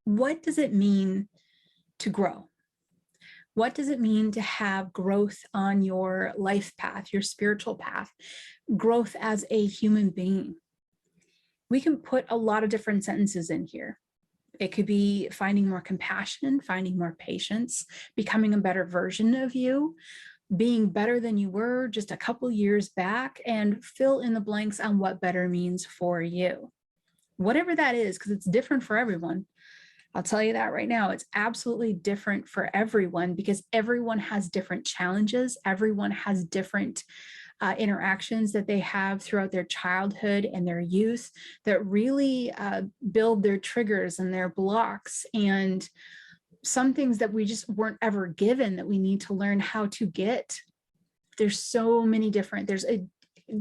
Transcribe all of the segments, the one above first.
what does it mean to grow? What does it mean to have growth on your life path, your spiritual path, growth as a human being? We can put a lot of different sentences in here. It could be finding more compassion, finding more patience, becoming a better version of you, being better than you were just a couple years back, and fill in the blanks on what better means for you. Whatever that is, because it's different for everyone. I'll tell you that right now. It's absolutely different for everyone because everyone has different challenges. Everyone has different interactions that they have throughout their childhood and their youth that really build their triggers and their blocks, and some things that we just weren't ever given that we need to learn how to get. There's so many different,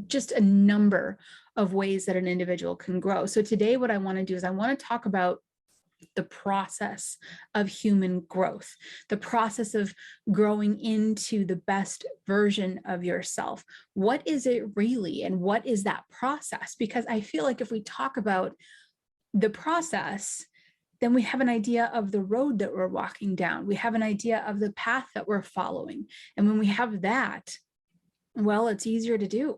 just a number of ways that an individual can grow. So today what I want to do is I want to talk about the process of human growth, the process of growing into the best version of yourself. What is it really? And what is that process? Because I feel like if we talk about the process, then we have an idea of the road that we're walking down. We have an idea of the path that we're following. And when we have that, well, it's easier to do.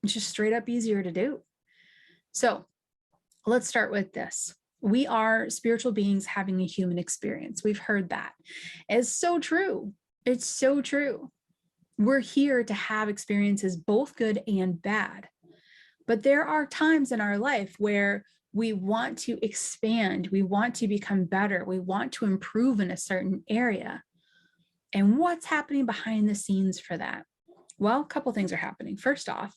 It's just straight up easier to do. So let's start with this. We are spiritual beings having a human experience. We've heard that. It's so true. It's so true. We're here to have experiences, both good and bad. But there are times in our life where we want to expand. We want to become better. We want to improve in a certain area. And what's happening behind the scenes for that? Well, a couple things are happening. First off,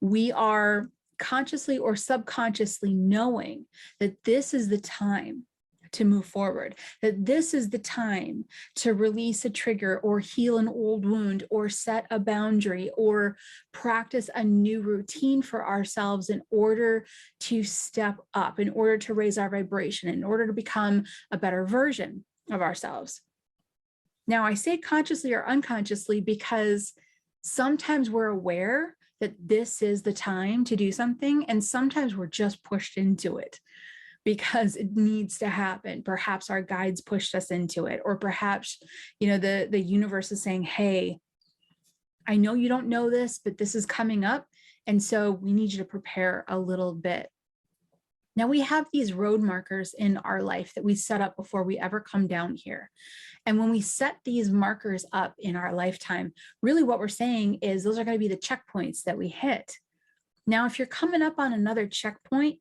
we are consciously or subconsciously knowing that this is the time to move forward, that this is the time to release a trigger or heal an old wound or set a boundary or practice a new routine for ourselves in order to step up, in order to raise our vibration, in order to become a better version of ourselves. Now, I say consciously or unconsciously because sometimes we're aware that this is the time to do something, and sometimes we're just pushed into it because it needs to happen. Perhaps our guides pushed us into it, or perhaps, the universe is saying, hey, I know you don't know this, but this is coming up, and so we need you to prepare a little bit. Now, we have these road markers in our life that we set up before we ever come down here. And when we set these markers up in our lifetime, really what we're saying is those are going to be the checkpoints that we hit. Now, if you're coming up on another checkpoint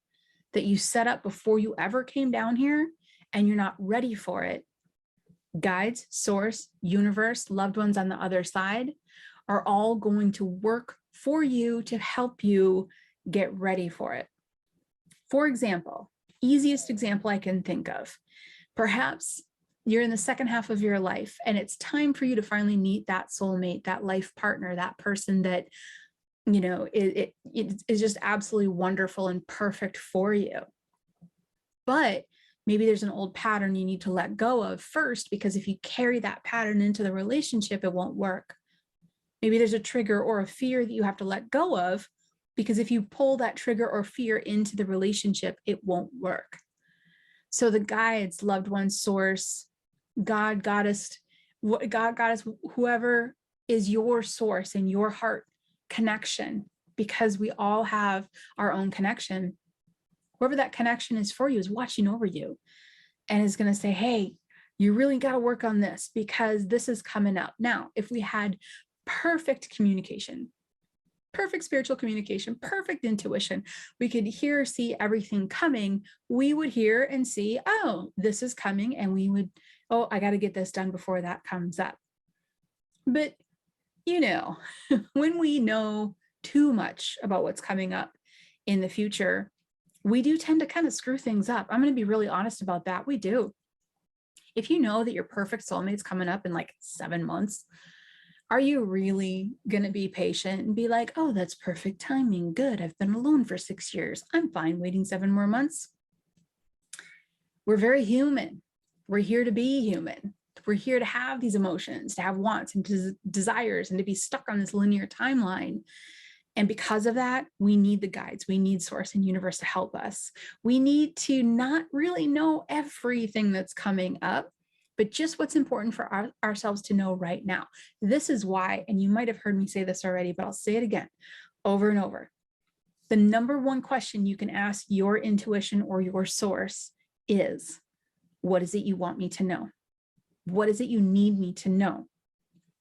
that you set up before you ever came down here and you're not ready for it, guides, source, universe, loved ones on the other side are all going to work for you to help you get ready for it. For example, easiest example I can think of, perhaps you're in the second half of your life and it's time for you to finally meet that soulmate, that life partner, that person that, it is just absolutely wonderful and perfect for you. But maybe there's an old pattern you need to let go of first, because if you carry that pattern into the relationship, it won't work. Maybe there's a trigger or a fear that you have to let go of, because if you pull that trigger or fear into the relationship, it won't work. So the guides, loved one, source, God, goddess, whoever is your source in your heart connection, because we all have our own connection. Whoever that connection is for you is watching over you and is going to say, hey, you really got to work on this because this is coming up. Now, if we had perfect communication, perfect spiritual communication, perfect intuition, we could hear, see everything coming, we would hear and see, oh, this is coming, and we would, oh, I got to get this done before that comes up. But, when we know too much about what's coming up in the future, we do tend to kind of screw things up. I'm going to be really honest about that. We do. If you know that your perfect soulmate's coming up in like 7 months, are you really going to be patient and be like, oh, that's perfect timing. Good. I've been alone for 6 years. I'm fine waiting 7 more months. We're very human. We're here to be human. We're here to have these emotions, to have wants and desires, and to be stuck on this linear timeline. And because of that, we need the guides. We need source and universe to help us. We need to not really know everything that's coming up, but just what's important for ourselves to know right now. This is why, and you might have heard me say this already, but I'll say it again, over and over. The number one question you can ask your intuition or your source is, what is it you want me to know? What is it you need me to know?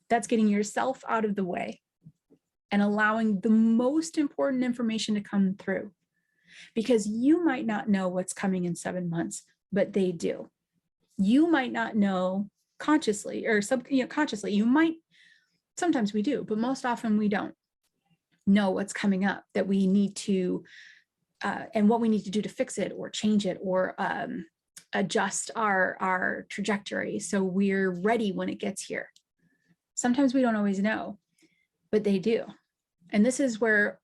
That's getting yourself out of the way and allowing the most important information to come through, because you might not know what's coming in 7 months, but they do. You might not know consciously or subconsciously. You might, sometimes we do, but most often we don't know what's coming up that we need to, and what we need to do to fix it or change it or adjust our trajectory so we're ready when it gets here. Sometimes we don't always know, but they do. And this is where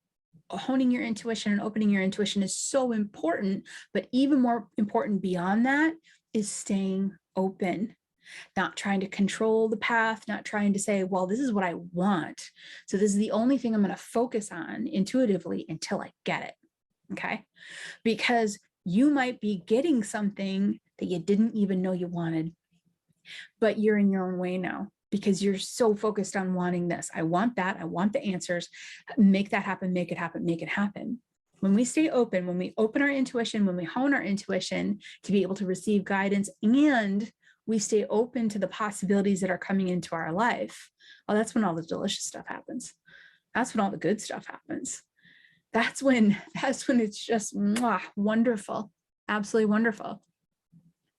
honing your intuition and opening your intuition is so important, but even more important beyond that is staying open, not trying to control the path, not trying to say, well, this is what I want, so this is the only thing I'm going to focus on intuitively until I get it. Okay. Because you might be getting something that you didn't even know you wanted, but you're in your own way now because you're so focused on wanting this. I want that. I want the answers. Make that happen, make it happen, make it happen. When we stay open, when we open our intuition, when we hone our intuition to be able to receive guidance, and we stay open to the possibilities that are coming into our life, well, that's when all the delicious stuff happens. That's when all the good stuff happens. That's when it's just wonderful, absolutely wonderful.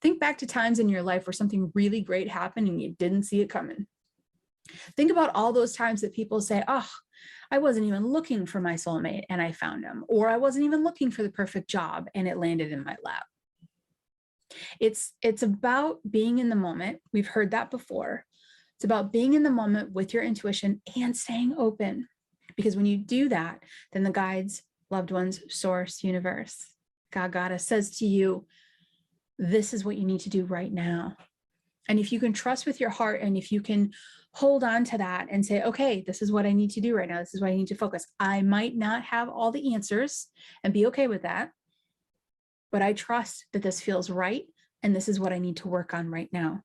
Think back to times in your life where something really great happened and you didn't see it coming. Think about all those times that people say, oh, I wasn't even looking for my soulmate and I found him, or I wasn't even looking for the perfect job and it landed in my lap. It's about being in the moment. We've heard that before. It's about being in the moment with your intuition and staying open. Because when you do that, then the guides, loved ones, source, universe, God, Goddess says to you, this is what you need to do right now. And if you can trust with your heart, and if you can hold on to that and say, okay, this is what I need to do right now. This is what I need to focus. I might not have all the answers and be okay with that, but I trust that this feels right. And this is what I need to work on right now.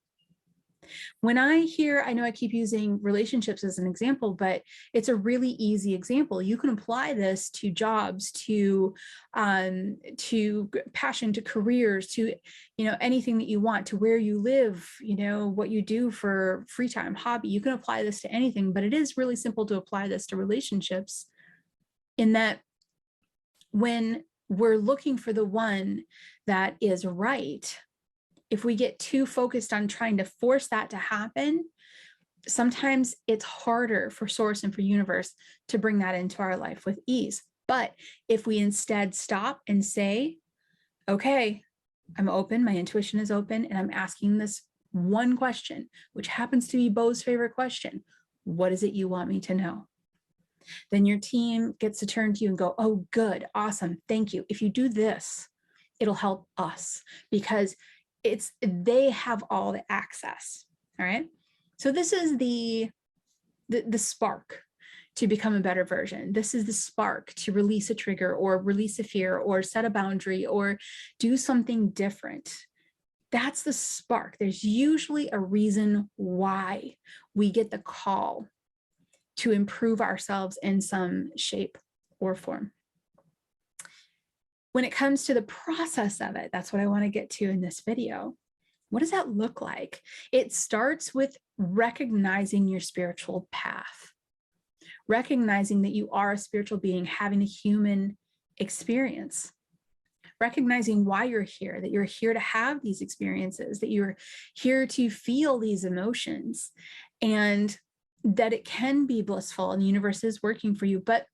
When I know I keep using relationships as an example, but it's a really easy example. You can apply this to jobs, to passion, to careers, to, anything that you want, to where you live, what you do for free time, hobby. You can apply this to anything, but it is really simple to apply this to relationships, in that when we're looking for the one that is right, if we get too focused on trying to force that to happen, sometimes it's harder for source and for universe to bring that into our life with ease. But if we instead stop and say, okay, I'm open, my intuition is open, and I'm asking this one question, which happens to be Bo's favorite question. What is it you want me to know? Then your team gets to turn to you and go, oh, good, awesome, thank you. If you do this, it'll help us, because they have all the access. All right. So this is the spark to become a better version. This is the spark to release a trigger or release a fear or set a boundary or do something different. That's the spark. There's usually a reason why we get the call to improve ourselves in some shape or form. When it comes to the process of it, that's what I want to get to in this video. What does that look like? It starts with recognizing your spiritual path, recognizing that you are a spiritual being having a human experience, recognizing why you're here, that you're here to have these experiences, that you're here to feel these emotions, and that it can be blissful and the universe is working for you. But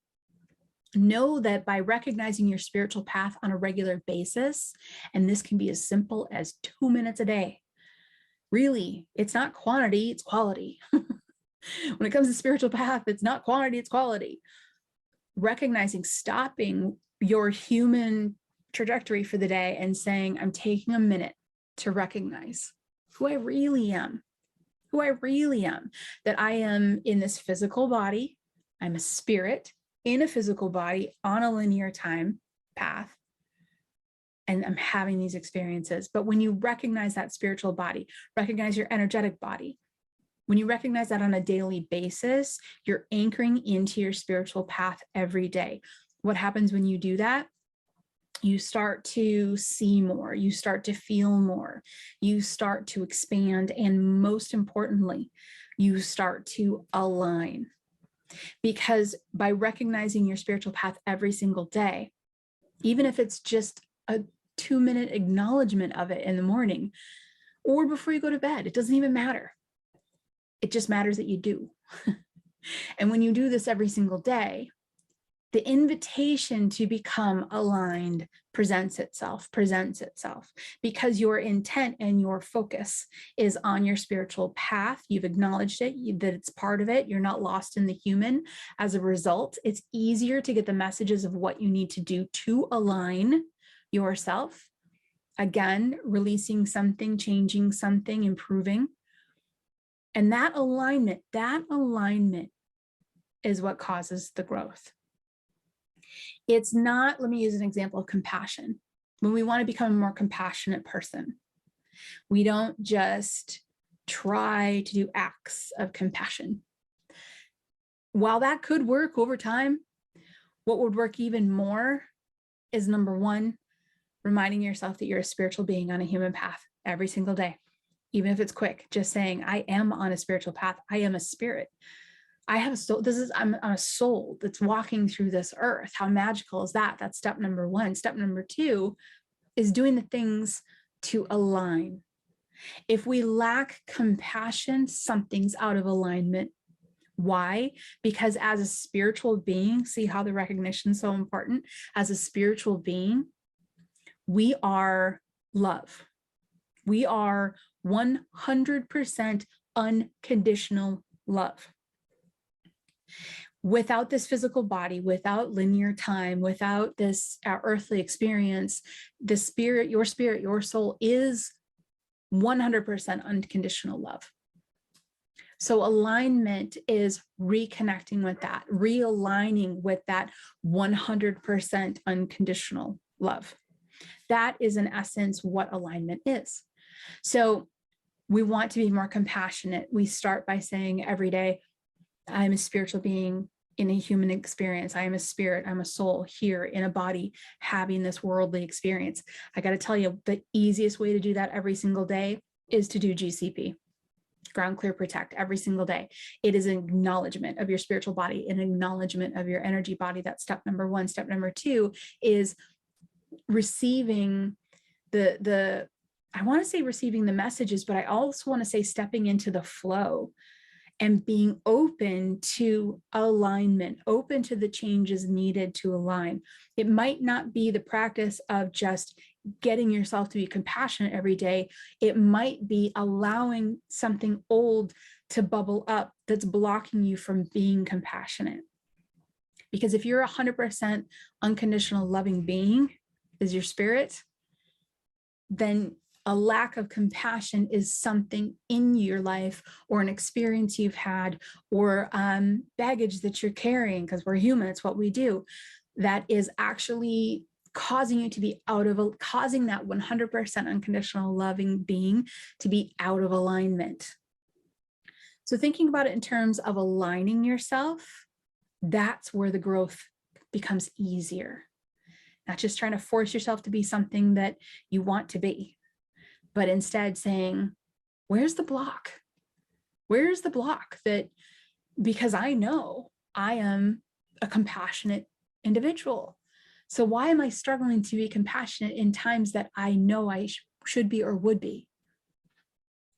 know that by recognizing your spiritual path on a regular basis, and this can be as simple as 2 minutes a day, really, it's not quantity, it's quality. When it comes to spiritual path, it's not quantity, it's quality. Recognizing, stopping your human trajectory for the day and saying, I'm taking a minute to recognize who I really am, that I am in this physical body, I'm a spirit, in a physical body on a linear time path, and I'm having these experiences. But when you recognize that spiritual body, recognize your energetic body, when you recognize that on a daily basis, you're anchoring into your spiritual path every day. What happens when you do that? You start to see more, you start to feel more, you start to expand, and most importantly, you start to align. Because by recognizing your spiritual path every single day, even if it's just a 2-minute acknowledgement of it in the morning or before you go to bed, it doesn't even matter. It just matters that you do. And when you do this every single day, the invitation to become aligned presents itself, because your intent and your focus is on your spiritual path. You've acknowledged it, that it's part of it. You're not lost in the human. As a result, it's easier to get the messages of what you need to do to align yourself. Again, releasing something, changing something, improving. And that alignment is what causes the growth. It's not, let me use an example of compassion. When we want to become a more compassionate person, we don't just try to do acts of compassion. While that could work over time, what would work even more is, number one, reminding yourself that you're a spiritual being on a human path every single day. Even if it's quick, just saying, I am on a spiritual path. I am a spirit. I have a soul. I'm a soul that's walking through this earth. How magical is that? That's step number one. Step number two is doing the things to align. If we lack compassion, something's out of alignment. Why? Because as a spiritual being, see how the recognition is so important? As a spiritual being, we are love. We are 100% unconditional love. Without this physical body, without linear time, without this earthly experience, the spirit, your soul is 100% unconditional love. So alignment is reconnecting with that, realigning with that 100% unconditional love. That is in essence what alignment is. So we want to be more compassionate. We start by saying every day, I'm a spiritual being in a human experience. I am a spirit. I'm a soul here in a body having this worldly experience. I got to tell you, the easiest way to do that every single day is to do GCP, Ground Clear Protect, every single day. It is an acknowledgement of your spiritual body, an acknowledgement of your energy body. That's step number one. Step number two is receiving I want to say receiving the messages, but I also want to say stepping into the flow and being open to alignment, open to the changes needed to align. It might not be the practice of just getting yourself to be compassionate every day. It might be allowing something old to bubble up that's blocking you from being compassionate. Because if you're 100% unconditional loving being, is your spirit, then a lack of compassion is something in your life or an experience you've had or baggage that you're carrying, because we're human, it's what we do, that is actually causing you to be causing that 100% unconditional loving being to be out of alignment. So thinking about it in terms of aligning yourself, that's where the growth becomes easier. Not just trying to force yourself to be something that you want to be, but instead saying, where's the block? Where's the block that, because I know I am a compassionate individual. So why am I struggling to be compassionate in times that I know I should be or would be?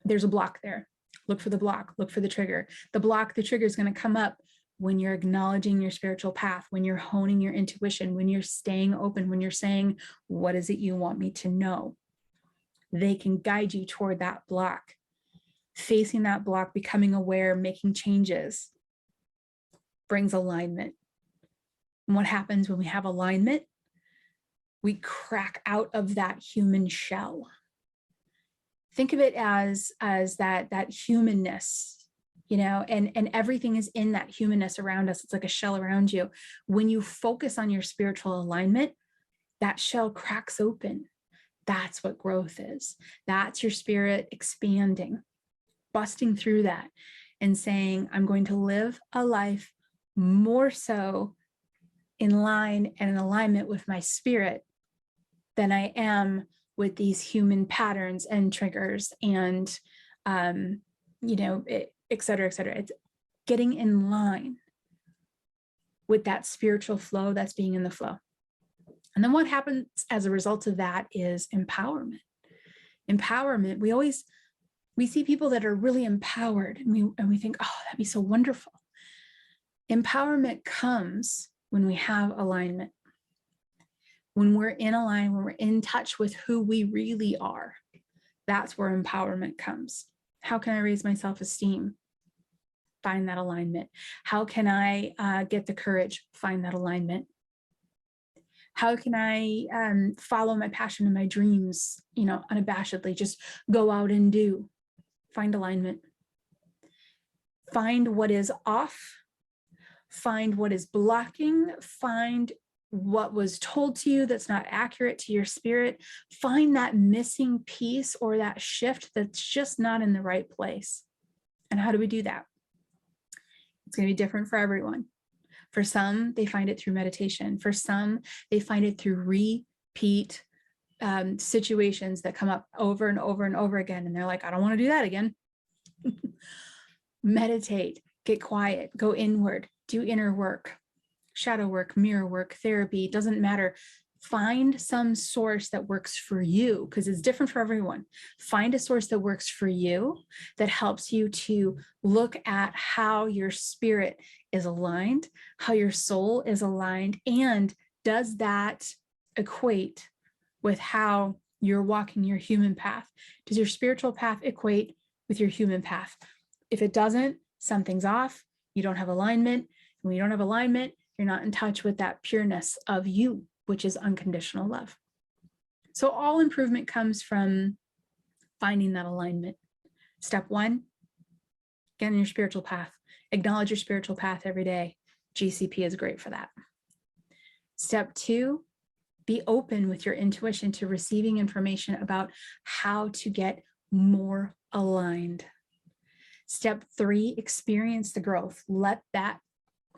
There's a block there. Look for the block, look for the trigger. The trigger is going to come up when you're acknowledging your spiritual path, when you're honing your intuition, when you're staying open, when you're saying, what is it you want me to know? They can guide you toward that block. Facing that block, becoming aware, making changes brings alignment. And what happens when we have alignment? We crack out of that human shell. Think of it as that humanness. and everything is in that humanness around us. It's like a shell around you. When you focus on your spiritual alignment, that shell cracks open. That's what growth is. That's your spirit expanding, busting through that and saying, I'm going to live a life more so in line and in alignment with my spirit than I am with these human patterns and triggers and, et cetera, et cetera. It's getting in line with that spiritual flow that's being in the flow. And then what happens as a result of that is empowerment. Empowerment, we see people that are really empowered and we think, oh, that'd be so wonderful. Empowerment comes when we have alignment. When we're in alignment, when we're in touch with who we really are, that's where empowerment comes. How can I raise my self-esteem? Find that alignment. How can I get the courage? Find that alignment. How can I follow my passion and my dreams, unabashedly, just go out and do? Find alignment. Find what is off. Find what is blocking. Find what was told to you that's not accurate to your spirit. Find that missing piece or that shift that's just not in the right place. And how do we do that? It's going to be different for everyone. For some, they find it through meditation. For some, they find it through repeat situations that come up over and over and over again. And they're like, I don't want to do that again. Meditate, get quiet, go inward, do inner work, shadow work, mirror work, therapy, doesn't matter. Find some source that works for you, because it's different for everyone. Find a source that works for you, that helps you to look at how your spirit is aligned, how your soul is aligned, and does that equate with how you're walking your human path? Does your spiritual path equate with your human path? If it doesn't, something's off. You don't have alignment. When you don't have alignment, you're not in touch with that pureness of you, which is unconditional love. So all improvement comes from finding that alignment. Step one, get on your spiritual path. Acknowledge your spiritual path every day. GCP is great for that. Step two, be open with your intuition to receiving information about how to get more aligned. Step three, experience the growth. Let that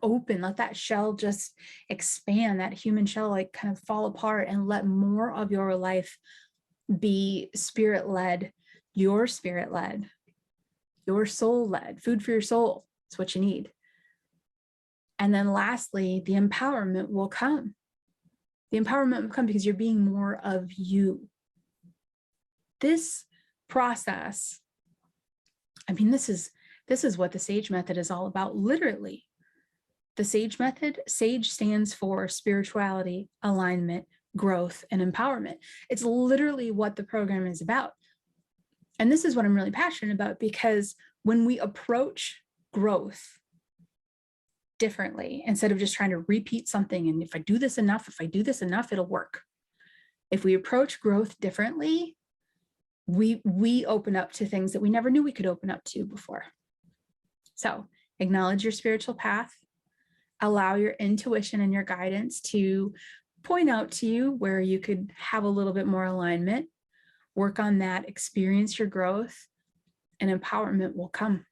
open, let that shell just expand, that human shell like kind of fall apart, and let more of your life be spirit-led, your spirit-led, your soul-led, food for your soul. It's what you need. And then lastly, the empowerment will come. The empowerment will come because you're being more of you. This process, I mean, this is what the SAGE method is all about, literally. The SAGE method, SAGE stands for spirituality, alignment, growth, and empowerment. It's literally what the program is about. And this is what I'm really passionate about, because when we approach growth differently, instead of just trying to repeat something, and if I do this enough, it'll work. If we approach growth differently, we open up to things that we never knew we could open up to before. So acknowledge your spiritual path, allow your intuition and your guidance to point out to you where you could have a little bit more alignment, work on that, experience your growth, and empowerment will come.